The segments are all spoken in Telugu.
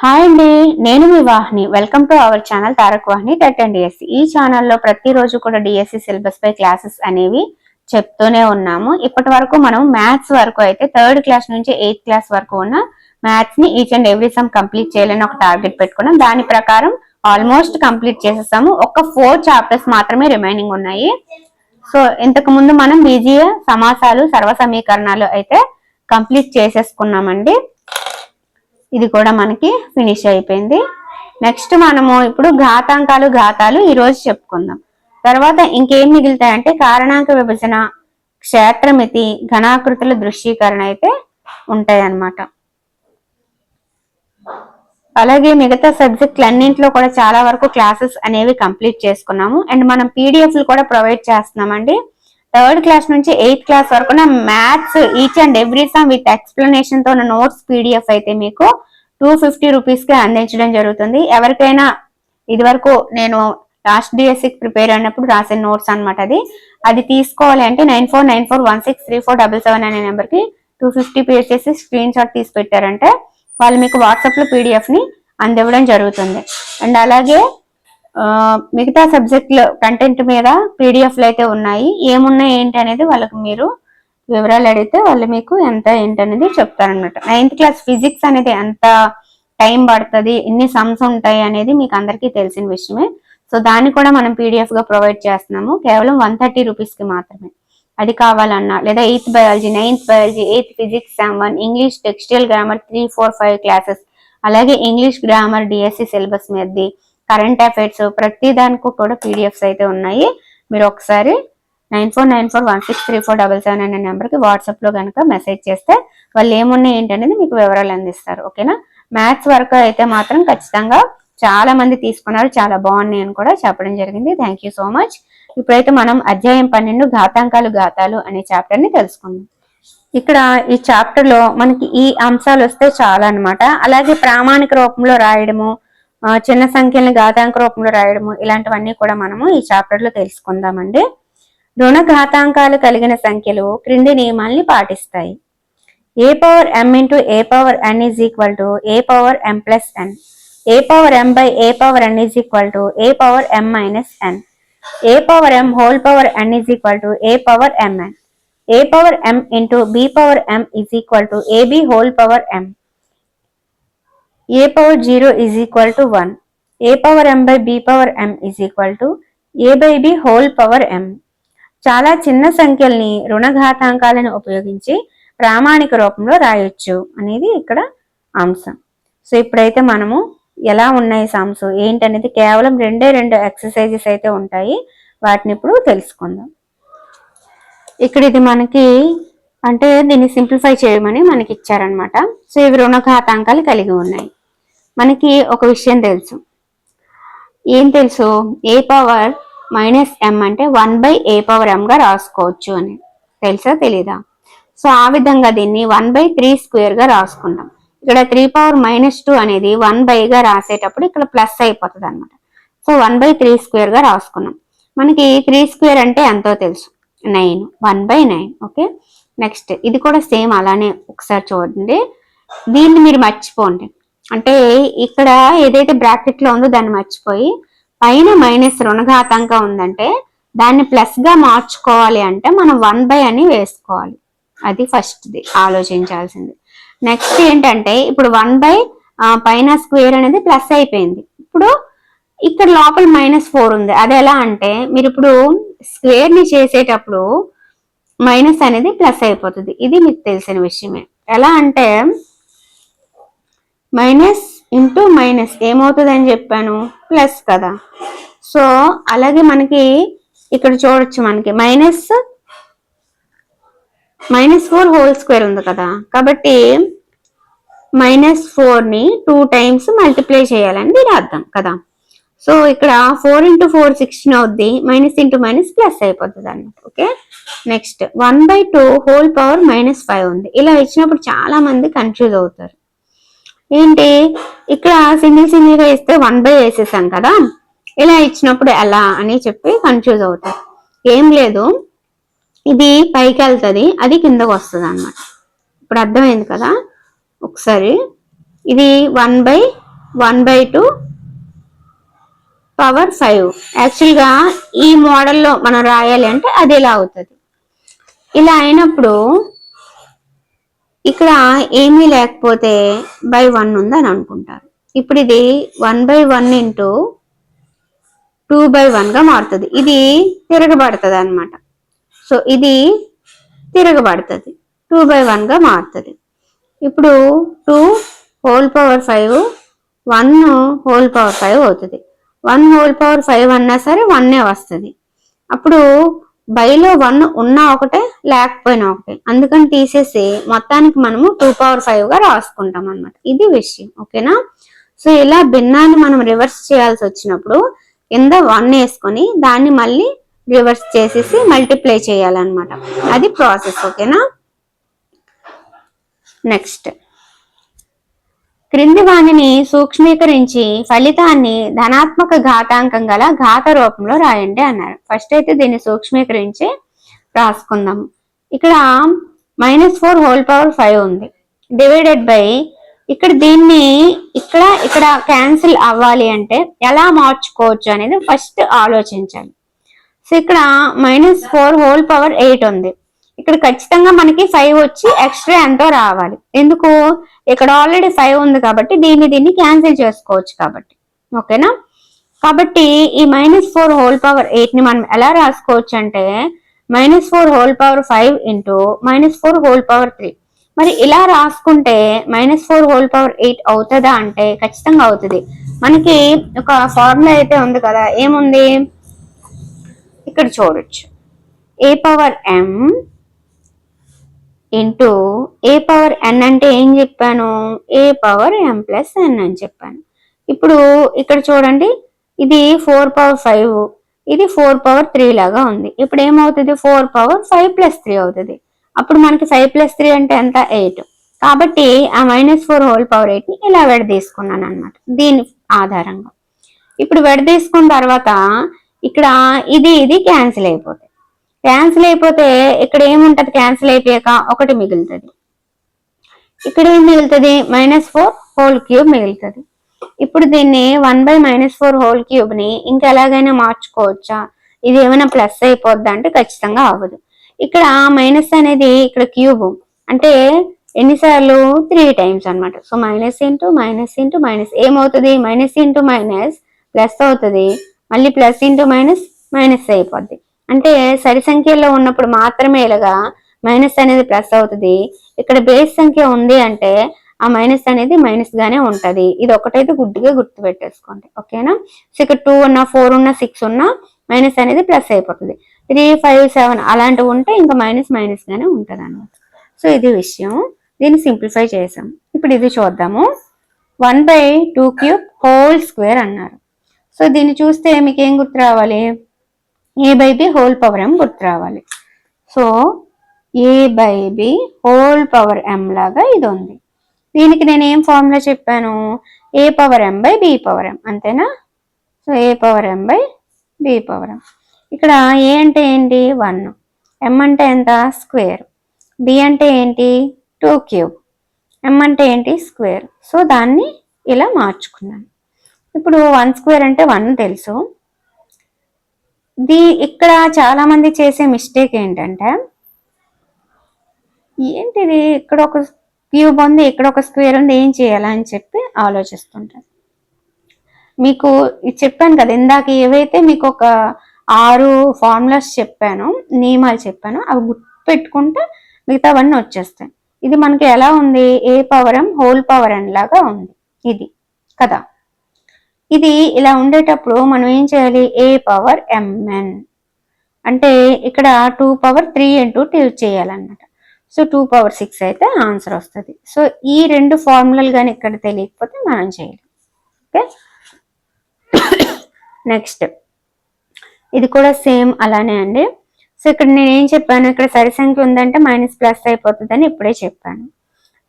హాయ్ అండి, నేను మీ Vahini. Welcome to our channel Tarak Vahini TET and DSC. ఈ ఛానల్లో ప్రతిరోజు కూడా డిఎస్సి సిలబస్ పై క్లాసెస్ అనేవి చెప్తూనే ఉన్నాము. ఇప్పటి వరకు మనం మ్యాథ్స్ వరకు అయితే 3rd క్లాస్ నుంచి 8th క్లాస్ వరకు ఉన్న మ్యాథ్స్ ని each and every some complete చేయాలని ఒక టార్గెట్ పెట్టుకున్నాం. దాని ప్రకారం ఆల్మోస్ట్ కంప్లీట్ చేసేసాము. ఒక 4 చాప్టర్స్ మాత్రమే రిమైనింగ్ ఉన్నాయి. సో ఇంతకు ముందు మనం బీజీయ సమాసాలు, సర్వ సమీకరణాలు అయితే కంప్లీట్ చేసేసుకున్నామండి. ఇది కూడా మనకి ఫినిష్ అయిపోయింది. నెక్స్ట్ మనము ఇప్పుడు ఘాతాలు ఈ రోజు చెప్పుకుందాం. తర్వాత ఇంకేం మిగులుతాయంటే కారణాంక విభజన, క్షేత్రమితి, ఘనాకృతుల దృశ్యీకరణ అయితే ఉంటాయి అన్నమాట. అలాగే మిగతా సబ్జెక్టులు అన్నింటిలో కూడా చాలా వరకు క్లాసెస్ అనేవి కంప్లీట్ చేసుకున్నాము. అండ్ మనం పీడిఎఫ్లు కూడా ప్రొవైడ్ చేస్తున్నామండి. 3rd క్లాస్ నుంచి 8th క్లాస్ వరకు maths each and every some with explanation తో నోట్స్ పీడిఎఫ్ అయితే మీకు 250 రూపీస్ కి అందించడం జరుగుతుంది. ఎవరికైనా ఇది వరకు నేను లాస్ట్ డిఎస్సికి ప్రిపేర్ అయినప్పుడు రాసిన నోట్స్ అనమాట. అది తీసుకోవాలి అంటే 9494163477 అనే నెంబర్ కి 250 పే చేసి స్క్రీన్ షాట్ తీసి పెట్టారంటే వాళ్ళు మీకు వాట్సాప్ లో పీడిఎఫ్ ని అందివ్వడం జరుగుతుంది. అండ్ అలాగే మిగతా సబ్జెక్టుల కంటెంట్ మీద పీడిఎఫ్లు అయితే ఉన్నాయి. ఏమున్నాయి ఏంటి అనేది వాళ్ళకి మీరు వివరాలు అడిగితే వాళ్ళు మీకు ఎంత ఏంటి అనేది చెప్తారనమాట. 9th క్లాస్ ఫిజిక్స్ అనేది ఎంత టైం పడుతుంది, ఎన్ని సమ్స్ ఉంటాయి అనేది మీకు అందరికీ తెలిసిన విషయమే. సో దాన్ని కూడా మనం పీడిఎఫ్ గా ప్రొవైడ్ చేస్తున్నాము. కేవలం 130 రూపీస్ కి మాత్రమే. అది కావాలన్నా లేదా 8th biology, 9th biology, 8th physics, 1 English, textile grammar 3, 4, 5 classes, అలాగే ఇంగ్లీష్ గ్రామర్ డిఎస్సి సిలబస్ మీదది, కరెంట్ అఫైర్స్, ప్రతి దానికి కూడా పీడిఎఫ్స్ అయితే ఉన్నాయి. మీరు ఒకసారి 9494163477 అనే నెంబర్కి వాట్సాప్ లో కనుక మెసేజ్ చేస్తే వాళ్ళు ఏమున్నాయి ఏంటనేది మీకు వివరాలు అందిస్తారు. ఓకేనా? మ్యాథ్స్ వరకు అయితే మాత్రం ఖచ్చితంగా చాలా మంది తీసుకున్నారు, చాలా బాగున్నాయి అని కూడా చెప్పడం జరిగింది. Thank you so much. ఇప్పుడైతే మనం అధ్యాయం 12 ఘాతాలు అనే చాప్టర్ ని తెలుసుకుందాం. ఇక్కడ ఈ చాప్టర్ లో మనకి ఈ అంశాలు వస్తే చాలా అనమాట. అలాగే ప్రామాణిక రూపంలో రాయడము, చిన్న సంఖ్యలను ఘాతాంక రూపంలో రాయడము, ఇలాంటివన్నీ కూడా మనము ఈ చాప్టర్ లో తెలుసుకుందామండి. రుణ ఘాతాంకాలు కలిగిన సంఖ్యలు క్రింది నియమాల్ని పాటిస్తాయి. a power m into a power n is equal to a power m plus n. a power m by a power n is equal to a power m minus n. a power m whole power n is equal to a power mn. a power m into b power m is equal to ab whole power m. a power 0 is equal to 1. a power m by b power m is equal to a by b whole power m. చాలా చిన్న సంఖ్యల్ని రుణఘాతాంకాలను ఉపయోగించి ప్రామాణిక రూపంలో రాయొచ్చు అనేది ఇక్కడ అంశం. సో ఇప్పుడైతే మనము ఎలా ఉన్నాయి సమ్స్ ఏంటనేది కేవలం 2 ఎక్సర్సైజెస్ అయితే ఉంటాయి. వాటిని ఇప్పుడు తెలుసుకుందాం. ఇక్కడ ఇది మనకి అంటే దీన్ని సింప్లిఫై చేయమని మనకి ఇచ్చారనమాట. సో ఇవి రుణఘాతాంకాలు కలిగి ఉన్నాయి. మనకి ఒక విషయం తెలుసు. ఏం తెలుసు? ఏ పవర్ మైనస్ ఎం అంటే 1/a పవర్ m గా రాసుకోవచ్చు అని తెలుసా తెలీదా? సో ఆ విధంగా దీన్ని 1/3² గా రాసుకుంటాం. ఇక్కడ 3 పవర్ -2 అనేది 1/, గా రాసేటప్పుడు ఇక్కడ ప్లస్ అయిపోతుంది అనమాట. సో 1/3² గా రాసుకున్నాం. మనకి 3² అంటే ఎంతో తెలుసు, 9, 1/9. ఓకే, నెక్స్ట్ ఇది కూడా సేమ్ అలానే ఒకసారి చూడండి. దీన్ని మీరు మర్చిపోండి, అంటే ఇక్కడ ఏదైతే బ్రాకెట్ లో ఉందో దాన్ని మర్చిపోయి పైన మైనస్ రుణఘాతాంకం ఉందంటే దాన్ని ప్లస్ గా మార్చుకోవాలి అంటే మనం 1/, అని వేసుకోవాలి. అది ఫస్ట్ది ఆలోచించాల్సింది. నెక్స్ట్ ఏంటంటే ఇప్పుడు 1/, పైన స్క్వేర్ అనేది ప్లస్ అయిపోయింది. ఇప్పుడు ఇక్కడ లోపల -4 ఉంది. అది ఎలా అంటే మీరు ఇప్పుడు స్క్వేర్ ని చేసేటప్పుడు మైనస్ అనేది ప్లస్ అయిపోతుంది. ఇది మీకు తెలిసిన విషయమే. ఎలా అంటే మైనస్ ఇంటూ మైనస్ ఏమవుతుంది అని చెప్పాను? ప్లస్ కదా. సో అలాగే మనకి ఇక్కడ చూడొచ్చు, మనకి -4 హోల్ స్క్వేర్ ఉంది కదా, కాబట్టి -4ని 2 టైమ్స్ మల్టిప్లై చేయాలని దీని అర్థం కదా. సో ఇక్కడ 4 × 4 16 అవుద్ది, మైనస్ ఇంటూ మైనస్ ప్లస్ అయిపోతుంది అన్నమాట. ఓకే, నెక్స్ట్ 1/2 హోల్ పవర్ -5 ఉంది. ఇలా ఇచ్చినప్పుడు చాలా మంది కన్ఫ్యూజ్ అవుతారు. ఏంటి ఇక్కడ సింగిల్ గా ఇస్తే 1/, వేసేసాం కదా, ఇలా ఇచ్చినప్పుడు ఎలా అని చెప్పి కన్ఫ్యూజ్ అవుతారు. ఏం లేదు, ఇది పైకి వెళ్తుంది, అది కిందకు వస్తుంది అన్నమాట. ఇప్పుడు అర్థమైంది కదా. ఒకసారి ఇది 1/, 1/2 పవర్ 5. యాక్చువల్గా ఈ మోడల్లో మనం రాయాలి అంటే అది ఇలా అవుతుంది. ఇలా అయినప్పుడు ఇక్కడ ఏమీ లేకపోతే బై 1 ఉందని అనుకుంటారు. ఇప్పుడు ఇది 1/1 ఇంటూ 2/1 గా మారుతుంది. ఇది తిరగబడుతుంది అనమాట. సో ఇది తిరగబడుతుంది, 2/1 గా మారుతుంది. ఇప్పుడు 2 హోల్ పవర్ 5 1 హోల్ పవర్ 5 అవుతుంది. 1 హోల్ పవర్ 5 అన్నా సరే 1 వస్తుంది. అప్పుడు బైలో 1 ఉన్నా ఒకటే లేకపోయినా ఒకటే, అందుకని తీసేసి మొత్తానికి మనము 2/5 గా రాసుకుంటాం అనమాట. ఇది విషయం, ఓకేనా. సో ఇలా భిన్నాన్ని మనం రివర్స్ చేయాల్సి వచ్చినప్పుడు కింద 1 వేసుకొని దాన్ని మళ్ళీ రివర్స్ చేసేసి మల్టిప్లై చేయాలన్నమాట. అది ప్రాసెస్, ఓకేనా. నెక్స్ట్, క్రింది వాణిని సూక్ష్మీకరించి ఫలితాన్ని ధనాత్మక ఘాతాంకం గల ఘాత రూపంలో రాయండి అన్నారు. ఫస్ట్ అయితే దీన్ని సూక్ష్మీకరించి రాసుకుందాం. ఇక్కడ -4 హోల్ పవర్ 5 ఉంది, డివైడెడ్ బై ఇక్కడ దీన్ని ఇక్కడ క్యాన్సిల్ అవ్వాలి అంటే ఎలా మార్చుకోవచ్చు అనేది ఫస్ట్ ఆలోచించాలి. సో ఇక్కడ -4 హోల్ పవర్ 8 ఉంది, ఇక్కడ ఖచ్చితంగా మనకి 5 వచ్చి ఎక్స్ట్రా ఎంతో రావాలి. ఎందుకు, ఇక్కడ ఆల్రెడీ 5 ఉంది కాబట్టి దీన్ని క్యాన్సిల్ చేసుకోవచ్చు కాబట్టి, ఓకేనా. కాబట్టి ఈ -4 హోల్ పవర్ 8 ని మనం ఎలా రాసుకోవచ్చు అంటే -4 whole power 5 into -4 whole power 3. మరి ఇలా రాసుకుంటే -4 హోల్ పవర్ 8 అవుతుందా అంటే ఖచ్చితంగా అవుతుంది. మనకి ఒక ఫార్ములా అయితే ఉంది కదా, ఏముంది ఇక్కడ చూడొచ్చు, a power m into a power n అంటే ఏం చెప్పాను, a power m plus n అని చెప్పాను. ఇప్పుడు ఇక్కడ చూడండి, ఇది 4 పవర్ 5, ఇది 4 పవర్ 3 లాగా ఉంది. ఇప్పుడు ఏమవుతుంది, 4 పవర్ 5 ప్లస్ 3 అవుతుంది. అప్పుడు మనకి 5 ప్లస్ 3 అంటే ఎంత, 8. కాబట్టి ఆ -4 హోల్ పవర్ 8 ని ఇలా విడదీసుకున్నాను అనమాట దీని ఆధారంగా. ఇప్పుడు విడదీసుకున్న తర్వాత ఇక్కడ ఇది క్యాన్సిల్ అయిపోతాయి. క్యాన్సిల్ అయిపోతే ఇక్కడ ఏముంటది, క్యాన్సిల్ అయిపోయాక ఒకటి మిగులుతుంది. ఇక్కడ ఏం మిగులుతుంది, -4 హోల్ క్యూబ్ మిగులుతుంది. ఇప్పుడు దీన్ని 1/-4 హోల్ క్యూబ్ ని ఇంకా ఎలాగైనా మార్చుకోవచ్చా, ఇది ఏమైనా ప్లస్ అయిపోద్దా అంటే ఖచ్చితంగా అవ్వదు. ఇక్కడ మైనస్ అనేది ఇక్కడ క్యూబ్ అంటే ఎన్నిసార్లు, 3 టైమ్స్ అనమాట. So minus into minus into minus ఏమవుతుంది, మైనస్ ఇంటూ మైనస్ ప్లస్ అవుతుంది, మళ్ళీ ప్లస్ ఇంటూ మైనస్ మైనస్ అయిపోద్ది. అంటే సరి సంఖ్యలో ఉన్నప్పుడు మాత్రమే ఇలాగా మైనస్ అనేది ప్లస్ అవుతుంది. ఇక్కడ బేస్ సంఖ్య ఉంది అంటే ఆ మైనస్ అనేది మైనస్ గానే ఉంటది. ఇది ఒకటైతే గుడ్డిగా గుర్తు పెట్టేసుకోండి, ఓకేనా. సో ఇక్కడ 2 ఉన్నా 4 ఉన్నా 6 ఉన్నా మైనస్ అనేది ప్లస్ అయిపోతుంది. 3, 5, 7 అలాంటివి ఉంటే ఇంకా మైనస్ గానే ఉంటది అన్నమాట. సో ఇది విషయం, దీన్ని సింప్లిఫై చేసాం. ఇప్పుడు ఇది చూద్దాము, 1/2 క్యూబ్ హోల్ స్క్వేర్ అన్నారు. సో దీన్ని చూస్తే మీకు ఏం గుర్తు రావాలి, a/b హోల్ పవర్ m గుర్తు రావాలి. So a/b whole power m లాగా ఇది ఉంది. దీనికి నేను ఏం ఫార్ములా చెప్పాను, a power m by b power m, అంతేనా. So a power m by b power m. ఇక్కడ a అంటే ఏంటి, 1, m అంటే ఎంత, స్క్వేర్, b అంటే ఏంటి, 2 క్యూబ్, m అంటే ఏంటి, స్క్వేర్. సో దాన్ని ఇలా మార్చుకున్నాను. ఇప్పుడు 1 స్క్వేర్ అంటే 1 తెలుసు. ఇక్కడ చాలా మంది చేసే మిస్టేక్ ఏంటంటే, ఏంటిది ఇక్కడ ఒక క్యూబ్ ఉంది, ఇక్కడ ఒక స్క్వేర్ ఉంది, ఏం చేయాలా అని చెప్పి ఆలోచిస్తుంటారు. మీకు చెప్పాను కదా ఇందాక, ఏవైతే మీకు ఒక 6 ఫార్ములాస్ చెప్పానో, నియమాలు చెప్పానో, అవి గుర్తు పెట్టుకుంటే మిగతావన్నీ వచ్చేస్తాయి. ఇది మనకి ఎలా ఉంది, a power m whole power n లాగా ఉంది ఇది కదా. ఇది ఇలా ఉండేటప్పుడు మనం ఏం చేయాలి, a పవర్ mn అంటే ఇక్కడ 2 పవర్ 3 ఇంటూ 2 చేయాలన్నమాట. సో 2 పవర్ 6 అయితే ఆన్సర్ వస్తుంది. సో ఈ 2 ఫార్ములాలు కానీ ఇక్కడ తెలియకపోతే మనం చేయాలి, ఓకే. నెక్స్ట్ ఇది కూడా సేమ్ అలానే అండి. సో ఇక్కడ నేను ఏం చెప్పాను, ఇక్కడ సరి సంఖ్య ఉందంటే మైనస్ ప్లస్ అయిపోతుంది అని ఇప్పుడే చెప్పాను.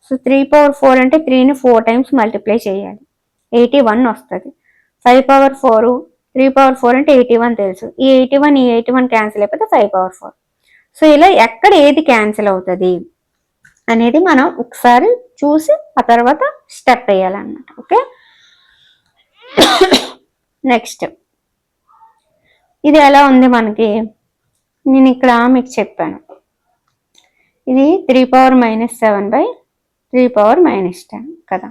సో 3 పవర్ 4 అంటే 3ని 4 టైమ్స్ మల్టిప్లై చేయాలి, 81 వస్తుంది. 5 పవర్ 4, 3 పవర్ 4 అంటే 81 తెలుసు. ఈ 81 క్యాన్సిల్ అయిపోతే 5 పవర్ 4. సో ఇలా ఎక్కడ ఏది క్యాన్సిల్ అవుతుంది అనేది మనం ఒకసారి చూసి ఆ తర్వాత స్టెప్ వేయాలన్నమాట, ఓకే. నెక్స్ట్ ఇది ఎలా ఉంది మనకి, నేను ఇక్కడ మీకు చెప్పాను, ఇది 3⁻⁻⁷/3⁻10 కదా.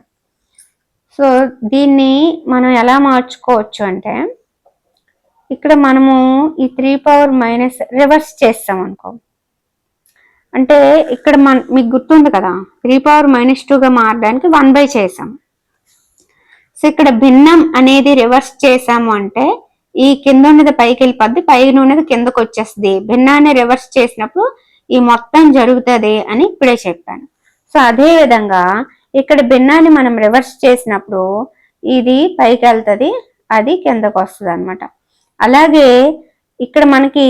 సో దీన్ని మనం ఎలా మార్చుకోవచ్చు అంటే, ఇక్కడ మనము ఈ 3⁻- రివర్స్ చేస్తాం అనుకో, అంటే ఇక్కడ మీకు గుర్తుంది కదా 3⁻-2గా మారడానికి 1/, చేసాం. సో ఇక్కడ భిన్నం అనేది రివర్స్ చేసాము అంటే ఈ కింద ఉన్నది పైకి వెళ్ళిపోద్ది, పైన ఉన్నది కిందకు వచ్చేస్తుంది. భిన్నాన్ని రివర్స్ చేసినప్పుడు ఈ మొత్తం జరుగుతుంది అని ఇప్పుడే చెప్పాను. సో అదే విధంగా ఇక్కడ భిన్నాన్ని మనం రివర్స్ చేసినప్పుడు ఇది పైకి వెళ్తుంది, అది కిందకు వస్తుంది అనమాట. అలాగే ఇక్కడ మనకి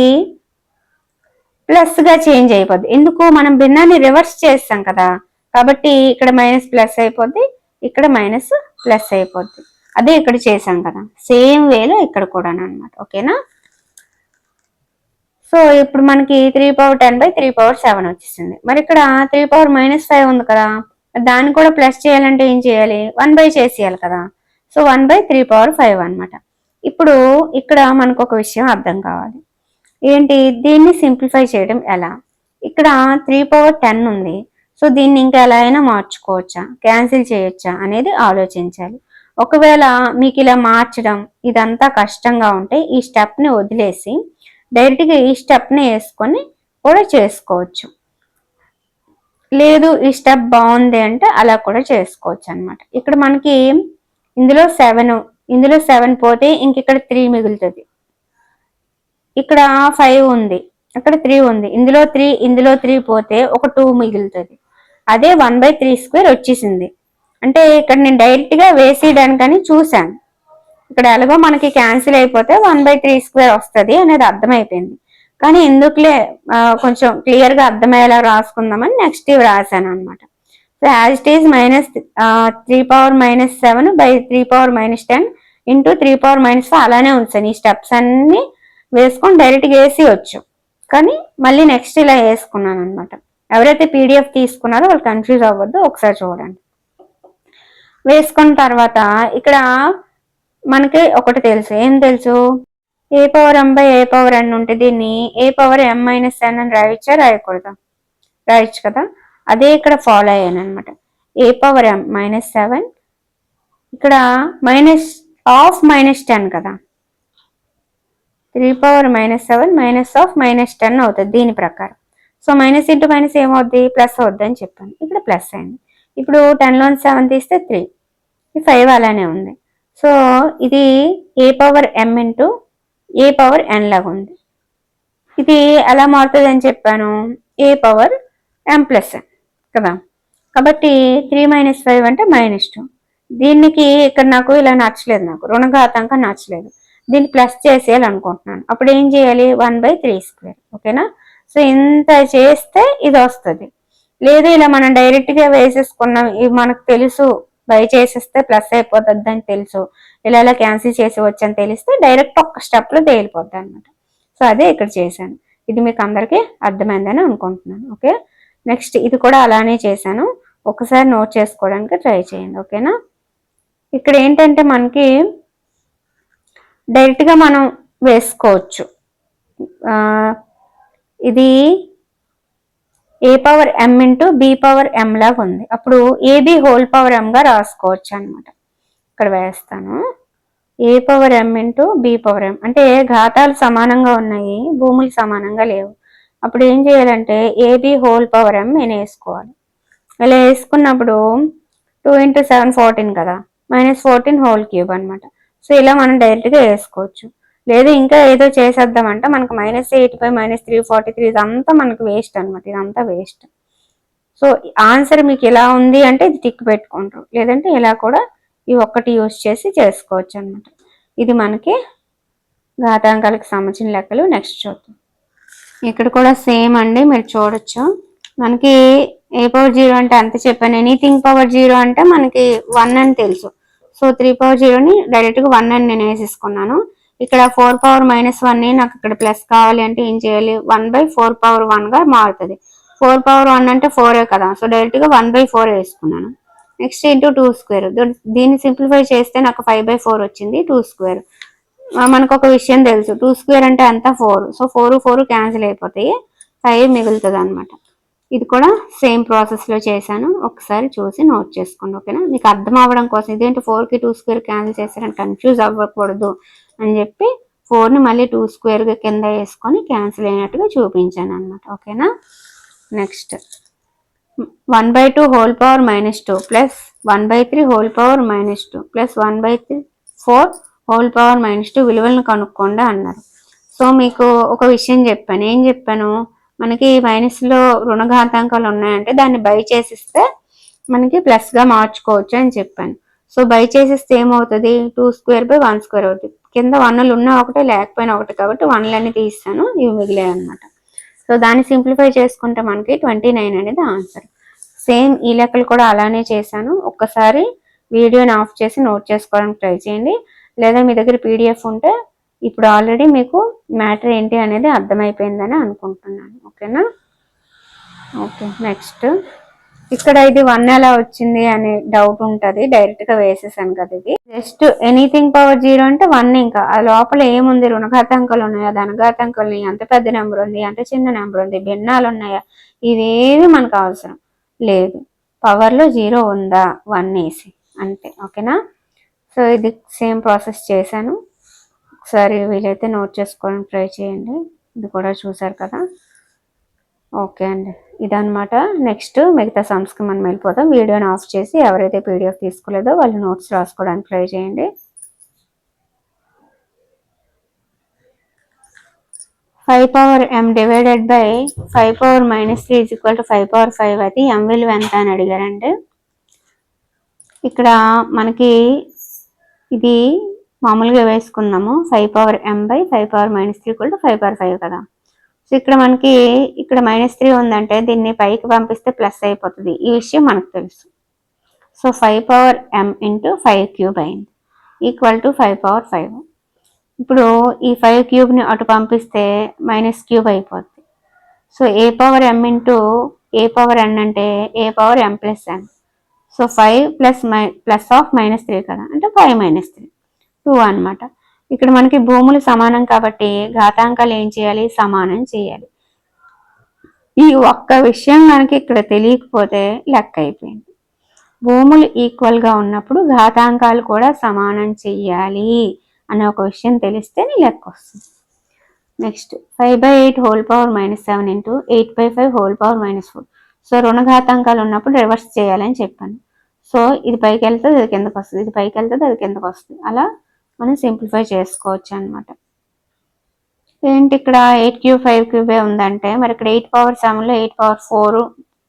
ప్లస్ గా చేంజ్ అయిపోద్ది, ఎందుకు మనం భిన్నాన్ని రివర్స్ చేస్తాం కదా, కాబట్టి ఇక్కడ మైనస్ ప్లస్ అయిపోద్ది, ఇక్కడ మైనస్ ప్లస్ అయిపోద్ది. అదే ఇక్కడ చేసాం కదా, సేమ్ వేలో ఇక్కడ కూడా అనమాట. ఓకేనా. సో ఇప్పుడు మనకి 3⁻10/3⁻7 వచ్చేసింది. మరి ఇక్కడ 3⁻-5 ఉంది కదా, దాన్ని కూడా ప్లస్ చేయాలంటే ఏం చేయాలి, 1/, చేసేయాలి కదా. సో 1/3⁻5 అనమాట. ఇప్పుడు ఇక్కడ మనకు ఒక విషయం అర్థం కావాలి, ఏంటి, దీన్ని సింప్లిఫై చేయడం ఎలా. ఇక్కడ 3⁻10 ఉంది, సో దీన్ని ఇంకా ఎలా అయినా మార్చుకోవచ్చా, క్యాన్సిల్ చేయొచ్చా అనేది ఆలోచించాలి. ఒకవేళ మీకు ఇలా మార్చడం ఇదంతా కష్టంగా ఉంటే ఈ స్టెప్ని వదిలేసి డైరెక్ట్గా ఈ స్టెప్ని వేసుకొని కూడా చేసుకోవచ్చు. లేదు ఈ స్టెప్ బాగుంది అంటే అలా కూడా చేసుకోవచ్చు అనమాట. ఇక్కడ మనకి ఇందులో 7 పోతే ఇంక ఇక్కడ 3 మిగులుతుంది. ఇక్కడ 5 ఉంది, అక్కడ 3 ఉంది, ఇందులో 3 పోతే ఒక 2 మిగులుతుంది. అదే 1/3² వచ్చేసింది. అంటే ఇక్కడ నేను డైరెక్ట్ గా వేసేయడానికని చూశాను, ఇక్కడ ఎలాగో మనకి క్యాన్సిల్ అయిపోతే 1/3² వస్తుంది అనేది అర్థమైపోయింది. కానీ ఎందుకులే కొంచెం క్లియర్ గా అర్థమయ్యేలా రాసుకుందామని నెక్స్ట్ ఇవి రాశాను అనమాట. So as it is -3⁻-7/3⁻10 into 3⁻-5 అలానే ఉంచాను. ఈ స్టెప్స్ అన్ని వేసుకొని డైరెక్ట్గా వేసేయచ్చు, కానీ మళ్ళీ నెక్స్ట్ ఇలా వేసుకున్నాను అనమాట. ఎవరైతే పీడిఎఫ్ తీసుకున్నారో వాళ్ళు కన్ఫ్యూజ్ అవ్వద్దు, ఒకసారి చూడండి. వేసుకున్న తర్వాత ఇక్కడ మనకి ఒకటి తెలుసు, ఏం తెలుసు, a⁻m/a⁻n ఉంటే దీన్ని a⁻m-n అని రాయకూడదా, రాయొచ్చు కదా. అదే ఇక్కడ ఫాలో అయ్యాను అనమాట. a⁻m-7 ఇక్కడ -10 కదా, 3⁻-7 -10 అవుతుంది దీని ప్రకారం. సో మైనస్ ఇంటూ మైనస్ ఏమవుద్ది, ప్లస్ అవుద్ది అని చెప్పాను, ఇక్కడ ప్లస్ అయింది. ఇప్పుడు 10లోని 7 తీస్తే 3, 5 అలానే ఉంది. సో ఇది a⁻m ఇంటూ a⁻n లాగా ఉంది. ఇది ఎలా మారుతుంది అని చెప్పాను, a⁻m+n కదా. కాబట్టి 3 - 5 అంటే -2. దీనికి ఇక్కడ నాకు ఇలా నచ్చలేదు, నాకు రుణఘాతాంకం నచ్చలేదు, దీన్ని ప్లస్ చేసేయాలనుకుంటున్నాను. అప్పుడు ఏం చేయాలి, 1/3². ఓకేనా. సో ఇంత చేస్తే ఇది వస్తుంది. లేదు ఇలా మనం డైరెక్ట్గా వేసేసుకున్నాం, ఇవి మనకు తెలుసు, బై చేసేస్తే ప్లస్ అయిపోతుంది అని తెలుసు, ఇలా క్యాన్సిల్ చేసేవచ్చు అని తెలిస్తే డైరెక్ట్ ఒక్క స్టెప్లో తేలిపోద్ది అనమాట. సో అదే ఇక్కడ చేశాను. ఇది మీకు అందరికీ అర్థమైందని అనుకుంటున్నాను. ఓకే. నెక్స్ట్ ఇది కూడా అలానే చేశాను, ఒకసారి నోట్ చేసుకోవడానికి ట్రై చేయండి. ఓకేనా. ఇక్కడ ఏంటంటే మనకి డైరెక్ట్గా మనం వేసుకోవచ్చు. ఇది a⁻m ఇంటూ b⁻m లాగా ఉంది, అప్పుడు ab⁻m గా రాసుకోవచ్చు అనమాట. ఇక్కడ వేస్తాను a⁻m ఇంటూ b⁻m, అంటే ఘాతాలు సమానంగా ఉన్నాయి, భూములు సమానంగా లేవు. అప్పుడు ఏం చేయాలంటే ab⁻m నేను వేసుకోవాలి. ఇలా వేసుకున్నప్పుడు 2 × 7 14 కదా, -14³ అనమాట. సో ఇలా మనం డైరెక్ట్గా వేసుకోవచ్చు. లేదు ఇంకా ఏదో చేసేద్దామంటే మనకు -85 -343 ఇదంతా మనకు వేస్ట్ అనమాట, ఇదంతా వేస్ట్. సో ఆన్సర్ మీకు ఇలా ఉంది అంటే ఇది టిక్ పెట్టుకుంటారు, లేదంటే ఇలా కూడా ఈ ఒక్కటి యూజ్ చేసి చేసుకోవచ్చు అనమాట. ఇది మనకి ఘాతాంకాలకు సంబంధించిన లెక్కలు. నెక్స్ట్ చూద్దాం. ఇక్కడ కూడా సేమ్ అండి, మీరు చూడొచ్చు. మనకి a⁻0 అంటే అంత చెప్పాను, ఎనీథింగ్ పవర్ 0 అంటే మనకి 1 అని తెలుసు. సో 3⁻0ని డైరెక్ట్గా 1 అని నేను వేసేసుకున్నాను. ఇక్కడ 4⁻-1 నాకు ఇక్కడ ప్లస్ కావాలి అంటే ఏం చేయాలి, 1/4⁻1 గా మారుతుంది. 4⁻1 అంటే 4 కదా, సో డైరెక్ట్గా 1/4 వేసుకున్నాను. నెక్స్ట్ ఇంటూ 2², దీన్ని సింప్లిఫై చేస్తే నాకు 5/4 వచ్చింది, 2². మనకు ఒక విషయం తెలుసు, 2 స్క్వేర్ అంటే అంతా 4. సో 4 4 క్యాన్సిల్ అయిపోతాయి, 5 మిగులుతుంది అనమాట. ఇది కూడా సేమ్ ప్రాసెస్లో చేశాను, ఒకసారి చూసి నోట్ చేసుకోండి. ఓకేనా, మీకు అర్థం అవ్వడం కోసం, ఇదేంటి 4కి 2 స్క్వేర్ క్యాన్సిల్ చేశారని కన్ఫ్యూజ్ అవ్వకూడదు అని చెప్పి 4ని మళ్ళీ 2 స్క్వేర్గా కింద వేసుకొని క్యాన్సిల్ అయినట్టుగా చూపించాను అనమాట. ఓకేనా, next 1/2 whole power -2 plus 1/3 whole power -2 plus 1/4 whole power -2 విలువలను కనుక్కోండి అన్నారు. సో మీకు ఒక విషయం చెప్పాను, ఏం చెప్పాను, మనకి మైనస్లో రుణఘాతాంకాలు ఉన్నాయంటే దాన్ని బై చేసిస్తే మనకి ప్లస్గా మార్చుకోవచ్చు అని చెప్పాను. సో బై చేసిస్తే ఏమవుతుంది, 2 స్క్వేర్ బై 1 స్క్వేర్ అవుతుంది. కింద 1లు ఉన్నా ఒకటే లేకపోయినా ఒకటి కాబట్టి 1లని తీస్తాను, ఇవి మిగిలాయి అనమాట. సో దాన్ని సింప్లిఫై చేసుకుంటే మనకి 29 అనేది ఆన్సర్. సేమ్ ఈ లెక్కలు కూడా అలానే చేశాను. ఒక్కసారి వీడియోని ఆఫ్ చేసి నోట్ చేసుకోవడానికి ట్రై చేయండి, లేదా మీ దగ్గర పీడిఎఫ్ ఉంటే ఇప్పుడు ఆల్రెడీ మీకు మ్యాటర్ ఏంటి అనేది అర్థమైపోయిందని అనుకుంటున్నాను. ఓకేనా, ఓకే. నెక్స్ట్ ఇక్కడ ఇది 1 ఎలా వచ్చింది అనే డౌట్ ఉంటుంది, డైరెక్ట్గా వేసేసాను కదా. ఇది జస్ట్ ఎనీథింగ్ పవర్ 0 అంటే 1, ఇంకా ఆ లోపల ఏముంది, రుణఘాతాంకాలు ఉన్నాయా, ధనఘాతాంకాలు ఉన్నాయా, అంత పెద్ద నెంబర్ ఉంది, అంత చిన్న నెంబర్ ఉంది, భిన్నాలు ఉన్నాయా, ఇవేవి మనకు అవసరం లేదు. పవర్లో 0 ఉందా, 1 వేసి అంతే. ఓకేనా, సో ఇది సేమ్ ప్రాసెస్ చేశాను, ఒకసారి వీలైతే నోట్ చేసుకోవడానికి ట్రై చేయండి. ఇది కూడా చూసారు కదా. ఓకే అండి, ఇదనమాట. నెక్స్ట్ మిగతా సమ్స్కి మనం వెళ్ళిపోతాం. వీడియోని ఆఫ్ చేసి ఎవరైతే పీడిఎఫ్ తీసుకోలేదో వాళ్ళు నోట్స్ రాసుకోవడానికి ట్రై చేయండి. 5 power m divided by 5 power -3 is equal to 5 power 5 అది m విలువ ఎంత అని అడిగారండి. ఇక్కడ మనకి ఇది మామూలుగా వేసుకున్నాము, 5 power m by 5 power -3 equal to 5 power 5 కదా. సో ఇక్కడ మనకి ఇక్కడ -3 ఉందంటే దీన్ని పైకి పంపిస్తే ప్లస్ అయిపోతుంది, ఈ విషయం మనకు తెలుసు. So 5 power m into 5 cube అయింది ఈక్వల్ టు 5 పవర్ 5. ఇప్పుడు ఈ 5 క్యూబ్ని అటు పంపిస్తే -3 అయిపోద్ది. So A power m into A power n అంటే A power m plus n. So 5 plus of -3 కదా, అంటే 5 -3 2 అనమాట. ఇక్కడ మనకి భూములు సమానం కాబట్టి ఘాతాంకాలు ఏం చేయాలి, సమానం చేయాలి. ఈ ఒక్క విషయం మనకి ఇక్కడ తెలియకపోతే లెక్క అయిపోయింది. భూములు ఈక్వల్గా ఉన్నప్పుడు ఘాతాంకాలు కూడా సమానం చెయ్యాలి అనే ఒక విషయం తెలిస్తే లెక్క వస్తుంది. Next 5/8 whole power -7 into 8/5 whole power -4. So రుణఘాతాంకాలు ఉన్నప్పుడు రివర్స్ చేయాలని చెప్పాను. సో ఇది పైకి వెళ్తుంది, అది కిందకు వస్తుంది, ఇది పైకి వెళ్తుంది, అది కిందకు వస్తుంది. అలా మనం సింప్లిఫై చేసుకోవచ్చు అనమాట. ఏంటి ఇక్కడ 8 క్యూబ్ 5 క్యూబే ఉందంటే మరి ఇక్కడ 8 పవర్ 7లో 8 పవర్ 4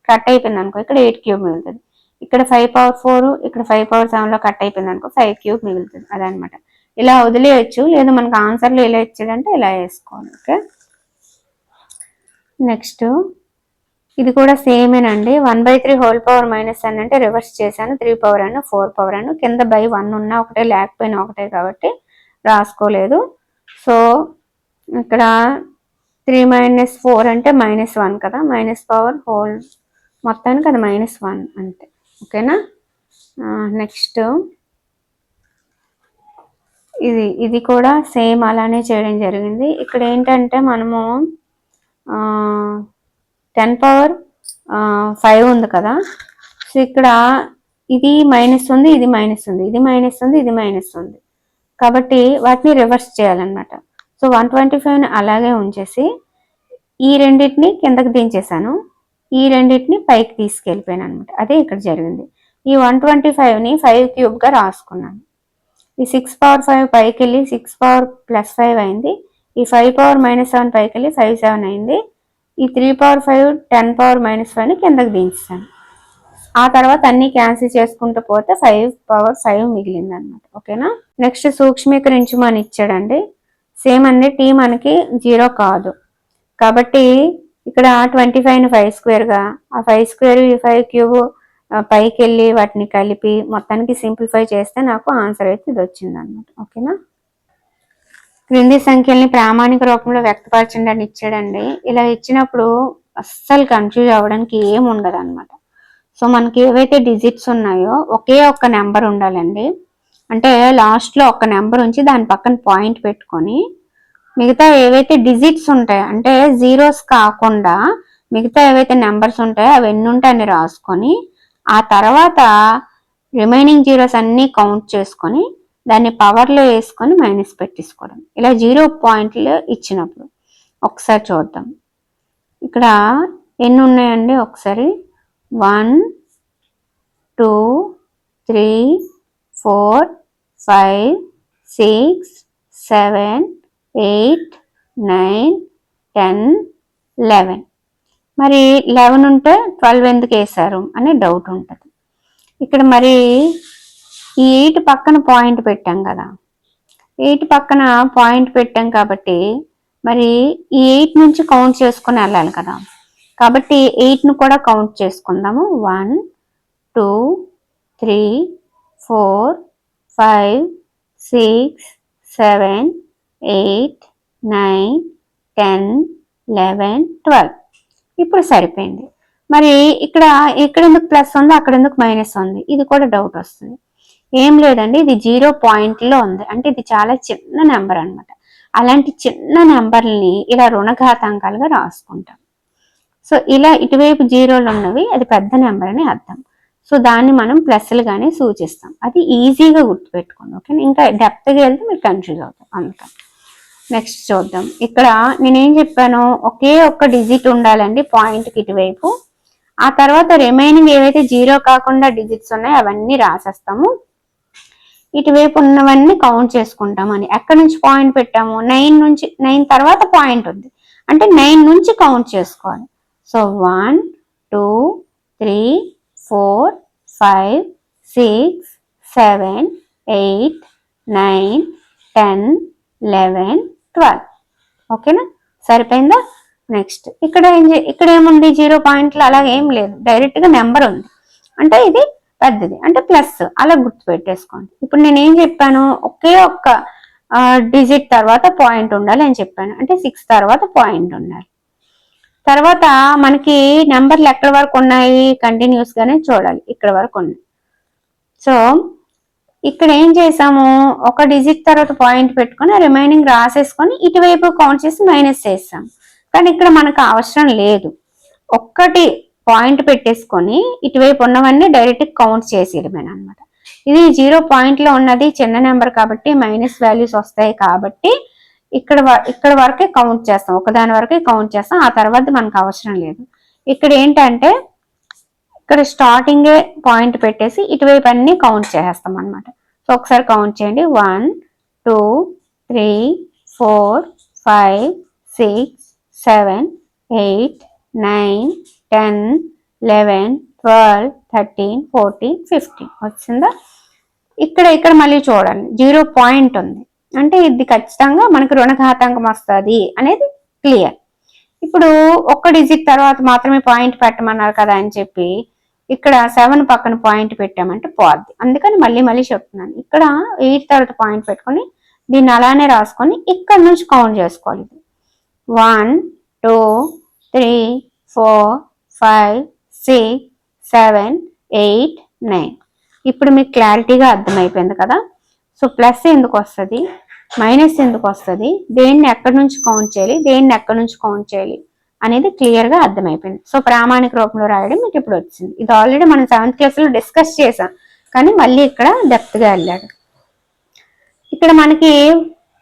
కట్ అయిపోయింది అనుకో, ఇక్కడ 8 క్యూబ్ మిగులుతుంది. ఇక్కడ 5 పవర్ 4, ఇక్కడ 5 పవర్ 7లో కట్ అయిపోయింది అనుకో, 5 క్యూబ్ మిగులుతుంది. అదనమాట. ఇలా వదిలేయచ్చు, లేదు మనకు ఆన్సర్లు ఇలా ఇచ్చాడంటే ఇలా వేసుకోవాలి. ఓకే, నెక్స్ట్ ఇది కూడా సేమేనండి. 1/3 హోల్ పవర్ -n అంటే రివర్స్ చేశాను, 3 పవర్ n 4 పవర్ n, కింద బై 1 ఉన్నా ఒకటే లేకపోయినా ఒకటే కాబట్టి రాసుకోలేదు. సో ఇక్కడ 3 - 4 అంటే -1 కదా, మైనస్ పవర్ హోల్ మొత్తానికి అది -1 అంతే. ఓకేనా, నెక్స్ట్ ఇది కూడా సేమ్ అలానే చేయడం జరిగింది. ఇక్కడ ఏంటంటే మనము 10 పవర్ 5 ఉంది కదా. సో ఇక్కడ ఇది మైనస్ ఉంది, ఇది మైనస్ ఉంది, ఇది మైనస్ ఉంది, ఇది మైనస్ ఉంది, కాబట్టి వాటిని రివర్స్ చేయాలన్నమాట. సో 125ని అలాగే ఉంచేసి ఈ రెండింటిని కిందకి దించేసాను, ఈ రెండింటిని పైకి తీసుకెళ్ళిపోయాను అనమాట. అదే ఇక్కడ జరిగింది. ఈ 125ని 5 క్యూబ్గా రాసుకున్నాను. ఈ 6 పవర్ 5 పైకి వెళ్ళి 6 పవర్ +5 అయింది. ఈ 5 పవర్ -7 పైకి వెళ్ళి 5 7 అయింది. ఈ 3 పవర్ 5 10 పవర్ -5ని కిందకి దించాను. ఆ తర్వాత అన్ని క్యాన్సిల్ చేసుకుంటూ పోతే 5 పవర్ 5 మిగిలింది అనమాట. ఓకేనా, నెక్స్ట్ సూక్ష్మీకరించమని ఇచ్చాడండి. సేమ్ అండి, టీ మనకి 0 కాదు కాబట్టి ఇక్కడ 25ని 5 స్క్వేర్గా, ఆ 5 స్క్వేర్ ఈ 5 క్యూబ్ పైకి వెళ్ళి వాటిని కలిపి మొత్తానికి సింప్లిఫై చేస్తే నాకు ఆన్సర్ అయితే ఇది వచ్చింది అనమాట. ఓకేనా, క్రింది సంఖ్యల్ని ప్రామాణిక రూపంలో వ్యక్తపరచండి అని ఇచ్చాడండి. ఇలా ఇచ్చినప్పుడు అస్సలు కన్ఫ్యూజ్ అవ్వడానికి ఏం ఉండదు అనమాట. సో మనకి ఏవైతే డిజిట్స్ ఉన్నాయో ఒకే ఒక్క నెంబర్ ఉండాలండి. అంటే లాస్ట్లో ఒక నెంబర్ ఉంచి దాని పక్కన పాయింట్ పెట్టుకొని మిగతా ఏవైతే డిజిట్స్ ఉంటాయో అంటే జీరోస్ కాకుండా మిగతా ఏవైతే నెంబర్స్ ఉంటాయో అవి ఎన్ని ఉంటాయని రాసుకొని ఆ తర్వాత రిమైనింగ్ జీరోస్ అన్నీ కౌంట్ చేసుకొని దాన్ని పవర్లో వేసుకొని మైనస్ పెట్టేసుకోవడం. ఇలా 0 పాయింట్లు ఇచ్చినప్పుడు ఒకసారి చూద్దాం. ఇక్కడ ఎన్ని ఉన్నాయండి ఒకసారి 1 2 3 4 5 6 7 8 9 10 11. మరి 11 ఉంటే 12 ఎందుకు వేశారు అనే డౌట్ ఉంటుంది. ఇక్కడ మరి ఈ 8 పక్కన పాయింట్ పెట్టాం కదా, 8 పక్కన పాయింట్ పెట్టాం కాబట్టి మరి ఈ 8 నుంచి కౌంట్ చేసుకుని వెళ్ళాలి కదా, కాబట్టి 8ను కూడా కౌంట్ చేసుకుందాము. 1 2 3 4 5 6 7 8 9 10 11 12. ఇప్పుడు సరిపోయింది. మరి ఇక్కడ ఎందుకు ప్లస్ ఉంది, అక్కడ ఎందుకు మైనస్ ఉంది, ఇది కూడా డౌట్ వస్తుంది. ఏం లేదండి, ఇది 0 పాయింట్లో ఉంది అంటే ఇది చాలా చిన్న నెంబర్ అనమాట. అలాంటి చిన్న నెంబర్ని ఇలా రుణఘాతాంకాలుగా రాసుకుంటాం. సో ఇలా ఇటువైపు జీరోలు ఉన్నవి అది పెద్ద నెంబర్ అని అర్థం. సో దాన్ని మనం ప్లస్లుగానే సూచిస్తాం. అది ఈజీగా గుర్తుపెట్టుకోండి. ఓకే, ఇంకా డెప్త్గా వెళ్తే మీరు కన్ఫ్యూజ్ అవుతాం. అందుకని నెక్స్ట్ చూద్దాం. ఇక్కడ నేనేం చెప్పాను, ఒకే ఒక్క డిజిట్ ఉండాలండి పాయింట్కి ఇటువైపు. ఆ తర్వాత రిమైనింగ్ ఏవైతే 0 కాకుండా డిజిట్స్ ఉన్నాయో అవన్నీ రాసేస్తాము. ఇటువైపు ఉన్నవన్నీ కౌంట్ చేసుకుంటాం. అని ఎక్కడి నుంచి పాయింట్ పెట్టాము, 9 తర్వాత పాయింట్ ఉంది అంటే 9 నుంచి కౌంట్ చేసుకోవాలి. సో 1 2 3 4 5 6 7 8 9 10 11 12. ఓకేనా, సరిపోయిందా? నెక్స్ట్ ఇక్కడ ఏముంది, 0 పాయింట్లు అలాగే ఏం లేదు, డైరెక్ట్గా నెంబర్ ఉంది అంటే ఇది పెద్దది అంటే ప్లస్, అలా గుర్తు పెట్టేసుకోండి. ఇప్పుడు నేను ఏం చెప్పాను, ఒకే ఒక్క డిజిట్ తర్వాత పాయింట్ ఉండాలి అని చెప్పాను. అంటే 6 తర్వాత పాయింట్ ఉండాలి. తర్వాత మనకి నెంబర్లు ఎక్కడి వరకు ఉన్నాయి, కంటిన్యూస్ గానే చూడాలి, ఇక్కడ వరకు ఉన్నాయి. సో ఇక్కడ ఏం చేసాము, ఒక డిజిట్ తర్వాత పాయింట్ పెట్టుకొని రిమైనింగ్ రాసేసుకొని ఇటువైపు కౌంట్ చేసి మైనస్ చేస్తాం. కానీ ఇక్కడ మనకు అవసరం లేదు, ఒక్కటి పాయింట్ పెట్టేసుకొని ఇటువైపు ఉన్నవన్నీ డైరెక్ట్ కౌంట్ చేసేయడమేనా అనమాట. ఇది 0 పాయింట్లో ఉన్నది చిన్న నెంబర్ కాబట్టి మైనస్ వాల్యూస్ వస్తాయి కాబట్టి ఇక్కడ వరకే కౌంట్ చేస్తాం, ఒకదాని వరకే కౌంట్ చేస్తాం. ఆ తర్వాత మనకు అవసరం లేదు. ఇక్కడ ఏంటంటే ఇక్కడ స్టార్టింగే పాయింట్ పెట్టేసి ఇటువైపు అన్ని కౌంట్ చేసేస్తాం అనమాట. సో ఒకసారి కౌంట్ చేయండి. 1 2 3 4 5 6 7 8 9 10 11 12 13 14 15 వచ్చిందా? ఇక్కడ మళ్ళీ చూడాలి, 0 పాయింట్ ఉంది అంటే ఇది ఖచ్చితంగా మనకు రుణఘాతాంకం వస్తుంది అనేది క్లియర్. ఇప్పుడు ఒక్క డిజిట్ తర్వాత మాత్రమే పాయింట్ పెట్టమన్నారు కదా అని చెప్పి ఇక్కడ 7 పక్కన పాయింట్ పెట్టామంటే పోద్ది. అందుకని మళ్ళీ చెప్తున్నాను, ఇక్కడ 8 తర్వాత పాయింట్ పెట్టుకొని దీన్ని అలానే రాసుకొని ఇక్కడ నుంచి కౌంట్ చేసుకోవాలి. 1 2 3 4 5 6 7 8 9. ఇప్పుడు మీకు క్లారిటీగా అర్థమైపోయింది కదా. సో ప్లస్ ఎందుకు వస్తుంది, మైనస్ ఎందుకు వస్తుంది, దేన్ని ఎక్కడి నుంచి కౌంట్ చేయాలి, దేన్ని ఎక్కడి నుంచి కౌంట్ చేయాలి అనేది క్లియర్గా అర్థమైపోయింది. సో ప్రామాణిక రూపంలో రాయడం మీకు ఇప్పుడు వచ్చింది. ఇది ఆల్రెడీ మనం 7th క్లాస్లో డిస్కస్ చేసాం, కానీ మళ్ళీ ఇక్కడ డెప్త్గా వెళ్ళాడు. ఇక్కడ మనకి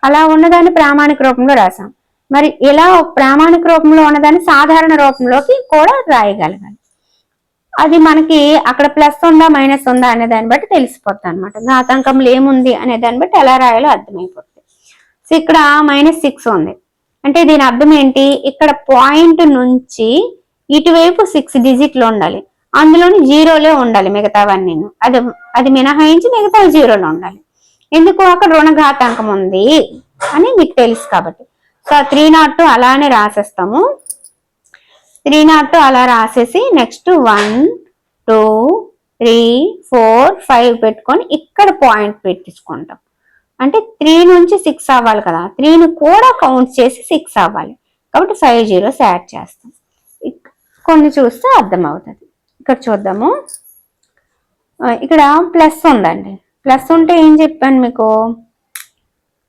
అలా ఉన్నదాన్ని ప్రామాణిక రూపంలో రాసాం. మరి ఇలా ప్రామాణిక రూపంలో ఉన్నదాన్ని సాధారణ రూపంలోకి కూడా రాయగలగాలి. అది మనకి అక్కడ ప్లస్ ఉందా మైనస్ ఉందా అనే దాన్ని బట్టి తెలిసిపోతుంది అనమాట. ఘాతాంకంలో ఏముంది అనే దాన్ని బట్టి ఎలా రాయాలో అర్థమైపోతుంది. సో ఇక్కడ -6 ఉంది అంటే దీని అర్థం ఏంటి, ఇక్కడ పాయింట్ నుంచి ఇటువైపు 6 డిజిట్లు ఉండాలి, అందులోని 0లే ఉండాలి మిగతావన్నీ. అది మినహాయించి మిగతా 0లో ఉండాలి. ఎందుకు, అక్కడ రుణఘాతాంకం ఉంది అని మీకు తెలుసు కాబట్టి. సో 302 అలానే రాసేస్తాము. 302 అలా రాసేసి నెక్స్ట్ 1 2 3 4 5 పెట్టుకొని ఇక్కడ పాయింట్ పెట్టించుకుంటాం. అంటే 3 నుంచి 6 అవ్వాలి కదా, 3ని కూడా కౌంట్ చేసి 6 అవ్వాలి కాబట్టి 5 zeros యాడ్ చేస్తాం. కొన్ని చూస్తే అర్థమవుతుంది. ఇక్కడ చూద్దాము, ఇక్కడ ప్లస్ ఉందండి, ప్లస్ ఉంటే ఏం చెప్పాను మీకు,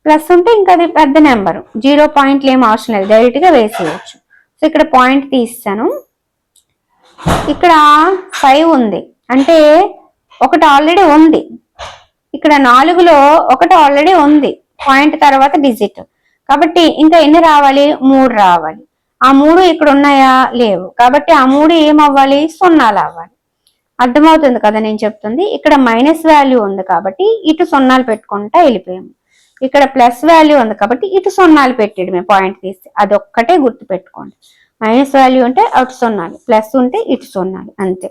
ప్లస్ ఉంటే ఇంకా అది పెద్ద నెంబరు, 0 పాయింట్లు ఏం అవసరం లేదు, డైరెక్ట్గా వేసేయచ్చు. సో ఇక్కడ పాయింట్ తీస్తాను. ఇక్కడ 5 ఉంది అంటే ఒకటి ఆల్రెడీ ఉంది, ఇక్కడ 4లో ఒకటి ఆల్రెడీ ఉంది, పాయింట్ తర్వాత డిజిట్, కాబట్టి ఇంకా ఎన్ని రావాలి, 3 రావాలి. ఆ 3 ఇక్కడ ఉన్నాయా, లేవు, కాబట్టి ఆ 3 ఏమవ్వాలి, సున్నాలు అవ్వాలి. అర్థమవుతుంది కదా నేను చెప్తుంది. ఇక్కడ మైనస్ వాల్యూ ఉంది కాబట్టి ఇటు సున్నాలు పెట్టుకుంటా వెళ్ళిపోయాము, ఇక్కడ ప్లస్ వాల్యూ ఉంది కాబట్టి ఇటు సున్నాలు పెట్టడమే, పాయింట్ తీస్తే అదొక్కటే గుర్తు పెట్టుకోండి. మైనస్ వాల్యూ ఉంటే అటు సున్నాలు, ప్లస్ ఉంటే ఇటు సున్నాలు, అంతే.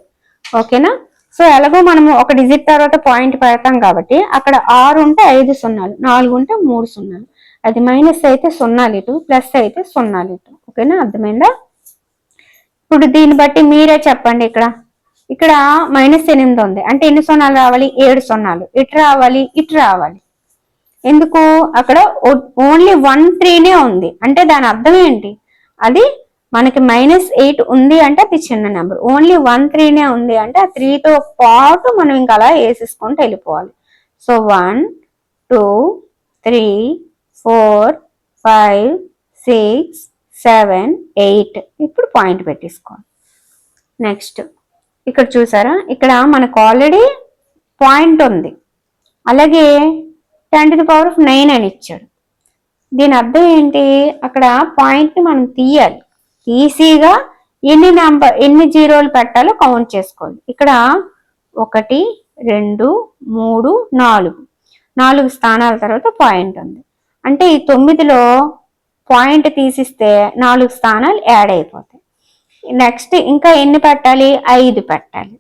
ఓకేనా? సో ఎలాగో మనము ఒక డిజిట్ తర్వాత పాయింట్ పెడతాం కాబట్టి అక్కడ 6 ఉంటే 5 సున్నాలు, 4 ఉంటే 3 సున్నాలు, అది మైనస్ అయితే సున్నాలు ఇటు, ప్లస్ అయితే సున్నాలు ఇటు. ఓకేనా? అర్థమైందా? ఇప్పుడు దీన్ని బట్టి మీరే చెప్పండి. ఇక్కడ -8 ఉంది అంటే ఎన్ని సున్నాలు రావాలి, 7 సున్నాలు, ఇటు రావాలి, ఇటు రావాలి. ఎందుకు, అక్కడ ఓన్లీ 1 3నే ఉంది అంటే దాని అర్థం ఏంటి, అది మనకి -8 ఉంది అంటే అది చిన్న నెంబర్. ఓన్లీ 1 3నే ఉంది అంటే ఆ 3తో పాటు మనం ఇంకా అలా వేసేసుకుంటూ వెళ్ళిపోవాలి. సో 1 2 3 4 5 6 7 8 ఇప్పుడు పాయింట్ పెట్టేసుకోవాలి. నెక్స్ట్ ఇక్కడ చూసారా, ఇక్కడ మనకు ఆల్రెడీ పాయింట్ ఉంది, అలాగే 10⁹9 అని ఇచ్చాడు. దీని అర్థం ఏంటి, అక్కడ పాయింట్ని మనం తీయాలి, ఈజీగా ఎన్ని జీరోలు పెట్టాలో కౌంట్ చేసుకోవాలి. ఇక్కడ 1 2 3 4 స్థానాల తర్వాత పాయింట్ ఉంది అంటే ఈ 9లో పాయింట్ తీసిస్తే 4 స్థానాలు యాడ్ అయిపోతాయి. నెక్స్ట్ ఇంకా ఎన్ని పెట్టాలి, 5 పెట్టాలి.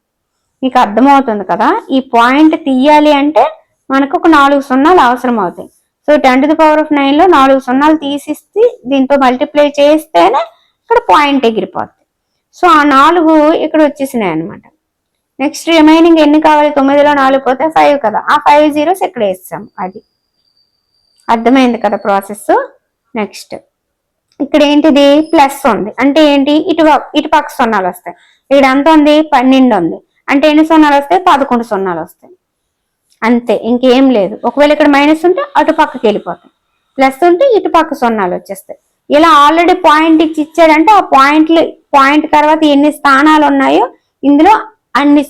మీకు అర్థమవుతుంది కదా, ఈ పాయింట్ తీయాలి అంటే మనకు ఒక 4 సున్నాలు అవసరం అవుతాయి. సో 10⁹9లో 4 సున్నాలు తీసిస్తే దీంతో మల్టిప్లై చేస్తేనే ఇక్కడ పాయింట్ ఎగిరిపోతుంది. సో ఆ 4 ఇక్కడ వచ్చేసినాయి అనమాట. నెక్స్ట్ రిమైనింగ్ ఎన్ని కావాలి, 9లో 4 పోతే 5 కదా, ఆ 5 జీరోస్ ఇక్కడ వేస్తాం. అది అర్థమైంది కదా ప్రాసెస్. నెక్స్ట్ ఇక్కడ ఏంటిది, ప్లస్ ఉంది అంటే ఏంటి, ఇటు పక్క సున్నాలు వస్తాయి. ఇక్కడ ఎంత ఉంది, 12 ఉంది అంటే ఎన్ని సున్నాలు వస్తాయి, 11 సున్నాలు వస్తాయి, అంతే, ఇంకేం లేదు. ఒకవేళ ఇక్కడ మైనస్ ఉంటే అటు పక్కకి వెళ్ళిపోతాయి, ప్లస్ ఉంటే ఇటు పక్క సున్నాలు వచ్చేస్తాయి. ఇలా ఆల్రెడీ పాయింట్ ఇచ్చాడంటే ఆ పాయింట్ తర్వాత ఎన్ని స్థానాలు ఉన్నాయో ఇందులో అన్ని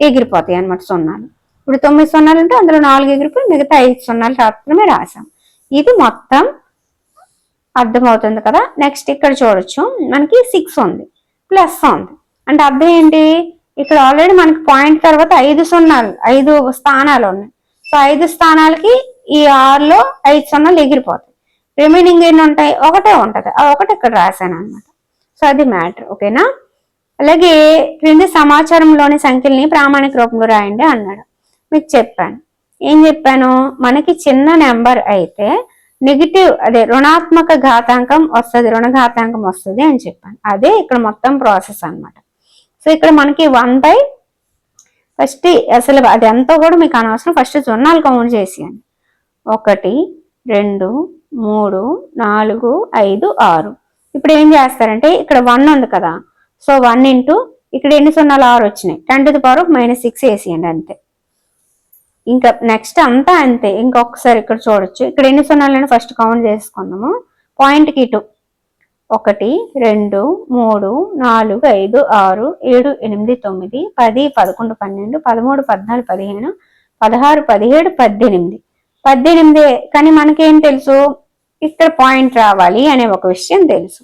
ఎగిరిపోతాయి అన్నమాట సున్నాలు. ఇప్పుడు 9 సున్నాలు ఉంటే అందులో 4 ఎగిరిపోయి మిగతా 5 సున్నాలు మాత్రమే రాసాం. ఇది మొత్తం అర్థమవుతుంది కదా. నెక్స్ట్ ఇక్కడ చూడొచ్చు, మనకి 6 ఉంది, ప్లస్ ఉంది అంటే అర్థం ఏంటి, ఇక్కడ ఆల్రెడీ మనకి పాయింట్ తర్వాత 5 స్థానాలు ఉన్నాయి. సో 5 స్థానాలకి ఈ 6లో 5 సున్నాలు ఎగిరిపోతాయి, రిమైనింగ్ ఎన్ని ఉంటాయి, ఒకటే ఉంటది, ఆ ఒకటి ఇక్కడ రాశాను అనమాట. సో అది మ్యాటర్. ఓకేనా? అలాగే క్రింది సమాచారంలోని సంఖ్యల్ని ప్రామాణిక రూపంలో రాయండి అన్నాడు. మీకు చెప్పాను, ఏం చెప్పాను, మనకి చిన్న నెంబర్ అయితే నెగిటివ్ అదే రుణాత్మక ఘాతాంకం వస్తుంది, రుణఘాతాంకం వస్తుంది అని చెప్పాను. అదే ఇక్కడ మొత్తం ప్రాసెస్ అన్నమాట. సో ఇక్కడ మనకి 1 ఫస్ట్ అసలు అది ఎంతో కూడా మీకు అనవసరం, ఫస్ట్ సున్నాలు కౌంట్ చేసేయండి. 1 2 3 4 5 6. ఇప్పుడు ఏం చేస్తారంటే ఇక్కడ 1 ఉంది కదా, సో 1 ఇంటూ ఇక్కడ ఎన్ని సున్నాలు 6 వచ్చినాయి, 10⁻⁻6 వేసేయండి అంతే. ఇంకా నెక్స్ట్ అంతా అంతే. ఇంకొకసారి ఇక్కడ చూడొచ్చు, ఇక్కడ ఎన్ని సున్నాలని ఫస్ట్ కౌంట్ చేసుకుందాము. పాయింట్కి ఇటు 1 2 3 4 5 6 7 8 9 10 11 12 13 14 15 16 17 18 18. కానీ మనకేం తెలుసు, ఇక్కడ పాయింట్ రావాలి అనే ఒక విషయం తెలుసు.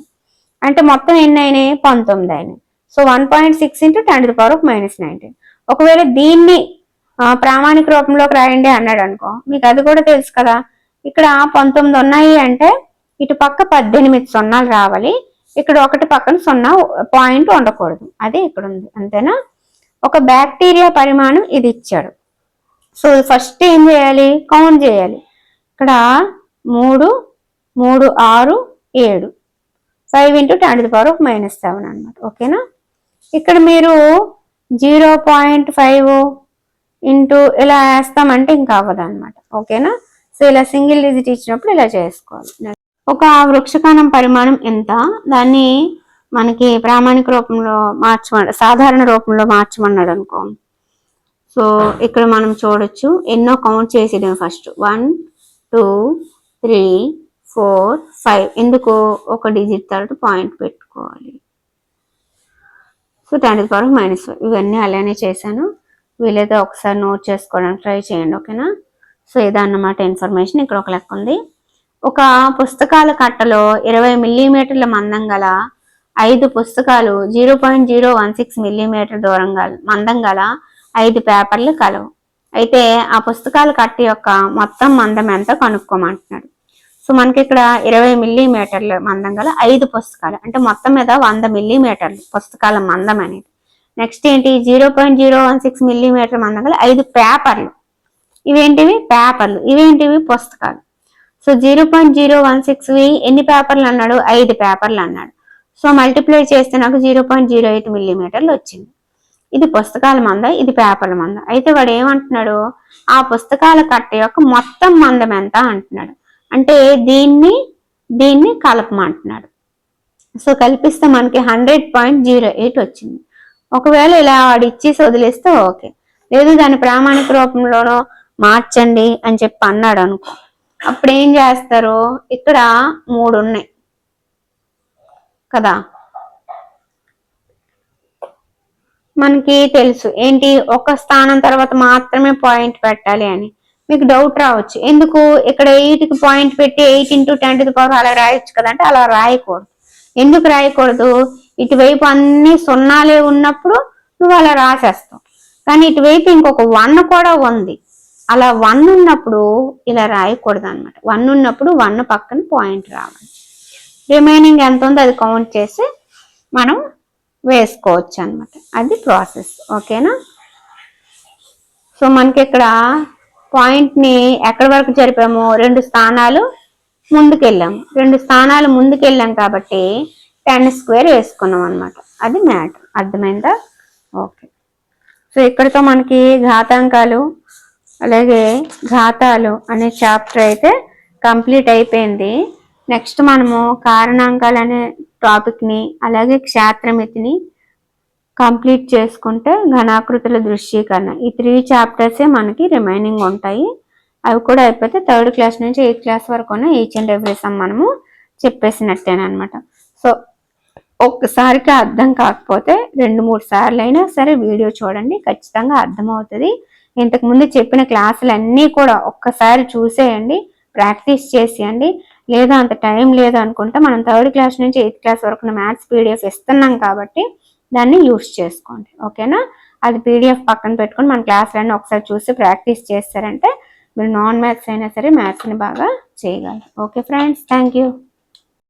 అంటే మొత్తం ఎన్ని అయినాయి, 19 అయినాయి. So 1.6 into 10⁻⁻19. ఒకవేళ దీన్ని ప్రామాణిక రూపంలోకి రాయండి అన్నాడు అనుకో, మీకు అది కూడా తెలుసు కదా, ఇక్కడ 19 ఉన్నాయి అంటే ఇటు పక్క 18 సున్నాలు రావాలి, ఇక్కడ ఒకటి పక్కన 0 పాయింట్ ఉండకూడదు, అదే ఇక్కడ ఉంది. అంతేనా? ఒక బ్యాక్టీరియా పరిమాణం ఇది ఇచ్చాడు. సో ఫస్ట్ ఏం చేయాలి, కౌంట్ చేయాలి. ఇక్కడ 3 3 6 7 5 ఇంటూ 10⁻⁻7 అనమాట. ఓకేనా? ఇక్కడ మీరు 0.5 ఇంటూ ఇలా వేస్తామంటే ఇంకా అవ్వదు అనమాట. ఓకేనా? సో ఇలా సింగిల్ డిజిట్ ఇచ్చినప్పుడు ఇలా చేసుకోవాలి. ఒక వృక్షకణం పరిమాణం ఎంత, దాన్ని మనకి ప్రామాణిక రూపంలో సాధారణ రూపంలో మార్చమన్నాడు అనుకో. సో ఇక్కడ మనం చూడొచ్చు ఎన్నో కౌంట్ చేసేదాం ఫస్ట్ 1 2 3 4 5 ఎందుకు ఒక డిజిట్ తర్వాత పాయింట్ పెట్టుకోవాలి. సో 10⁻⁻5 ఇవన్నీ అలానే చేశాను. వీలైతే ఒకసారి నోట్ చేసుకోవడానికి ట్రై చేయండి ఓకేనా. సో ఇదన్నమాట ఇన్ఫర్మేషన్. ఇక్కడ ఒక లెక్క ఉంది. ఒక పుస్తకాల కట్టలో 20 మిల్లీమీటర్ల మందం గల 5 పుస్తకాలు 0.016 మిల్లీమీటర్ మందం గల 5 పేపర్లు కలవు. అయితే ఆ పుస్తకాల కట్ట యొక్క మొత్తం మందం ఎంత కనుక్కోమంటున్నాడు. సో మనకి ఇక్కడ 20 మిల్లీమీటర్ల మందం గల 5 పుస్తకాలు అంటే మొత్తం మీద 100 మిల్లీమీటర్లు పుస్తకాల మందం అనేది. నెక్స్ట్ ఏంటి 0.016 మిల్లీమీటర్ మందం గల 5 పేపర్లు. ఇవేంటివి పేపర్లు, ఇవేంటివి పుస్తకాలు. సో 0.016 ఎన్ని పేపర్లు అన్నాడు 5 పేపర్లు అన్నాడు. సో మల్టిప్లై చేస్తే నాకు 0.08 మిల్లీమీటర్లు వచ్చింది. ఇది పుస్తకాల మంద, ఇది పేపర్ల మంద. అయితే వాడు ఏమంటున్నాడు ఆ పుస్తకాల కట్ట యొక్క మొత్తం మందం ఎంత అంటున్నాడు. అంటే దీన్ని కలపమంటున్నాడు. సో కల్పిస్తే మనకి 100.08 వచ్చింది. ఒకవేళ ఇలా వాడు ఇచ్చేసి వదిలేస్తే ఓకే, లేదు దాని ప్రామాణిక రూపంలోనో మార్చండి అని చెప్పి అన్నాడు అనుకో, అప్పుడు ఏం చేస్తారు, ఇక్కడ 3 ఉన్నాయి కదా, మనకి తెలుసు ఏంటి ఒక స్థానం తర్వాత మాత్రమే పాయింట్ పెట్టాలి అని. మీకు డౌట్ రావచ్చు, ఎందుకు ఇక్కడ 8కి పాయింట్ పెట్టి 8 × 10⁻⁴ అలా రాయొచ్చు కదా అంటే అలా రాయకూడదు. ఎందుకు రాయకూడదు, ఇటువైపు అన్ని సున్నాలే ఉన్నప్పుడు నువ్వు అలా రాసేస్తావు, కానీ ఇటువైపు ఇంకొక 1 కూడా ఉంది, అలా 1 ఉన్నప్పుడు ఇలా రాయకూడదు అనమాట. 1 ఉన్నప్పుడు 1 పక్కన పాయింట్ రావాలి. రిమైనింగ్ ఎంత ఉందో అది కౌంట్ చేసి మనం వేసుకోవచ్చు అనమాట. అది ప్రాసెస్ ఓకేనా. సో మనకి ఇక్కడ పాయింట్ని ఎక్కడి వరకు జరిపాము, 2 స్థానాలు ముందుకెళ్ళాము. 2 స్థానాలు ముందుకెళ్ళాం కాబట్టి 10² వేసుకున్నాం అనమాట. అది మ్యాటర్, అర్థమైందా. ఓకే, సో ఇక్కడితో మనకి ఘాతాంకాలు అలాగే ఘాతాలు అనే చాప్టర్ అయితే కంప్లీట్ అయిపోయింది. నెక్స్ట్ మనము కారణాంకాలు అనే టాపిక్ని అలాగే క్షేత్రమితిని కంప్లీట్ చేసుకుంటే ఘనాకృతుల దృశ్యీకరణ, ఈ 3 చాప్టర్సే మనకి రిమైనింగ్ ఉంటాయి. అవి కూడా అయిపోతే 3rd క్లాస్ నుంచి 8th క్లాస్ వరకు ఉన్న ఈచ్ అండ్ ఎవ్రీ సమ్ మనము చెప్పేసినట్టేనమాట. సో ఒక్కసారికి అర్థం కాకపోతే 2-3 సార్లు అయినా సరే వీడియో చూడండి, ఖచ్చితంగా అర్థమవుతుంది. ఇంతకుముందు చెప్పిన క్లాసులన్నీ కూడా ఒక్కసారి చూసేయండి, ప్రాక్టీస్ చేసేయండి. లేదా అంత టైం లేదు అనుకుంటే మనం 3rd క్లాస్ నుంచి 8th క్లాస్ వరకు మ్యాథ్స్ పీడిఎఫ్ ఇస్తున్నాం కాబట్టి దాన్ని యూస్ చేసుకోండి ఓకేనా. అది పీడిఎఫ్ పక్కన పెట్టుకొని మన క్లాసులన్నీ ఒకసారి చూసి ప్రాక్టీస్ చేస్తారంటే మీరు నాన్ మ్యాథ్స్ అయినా సరే మ్యాథ్స్ని బాగా చేయగలరు. Okay friends, thank you.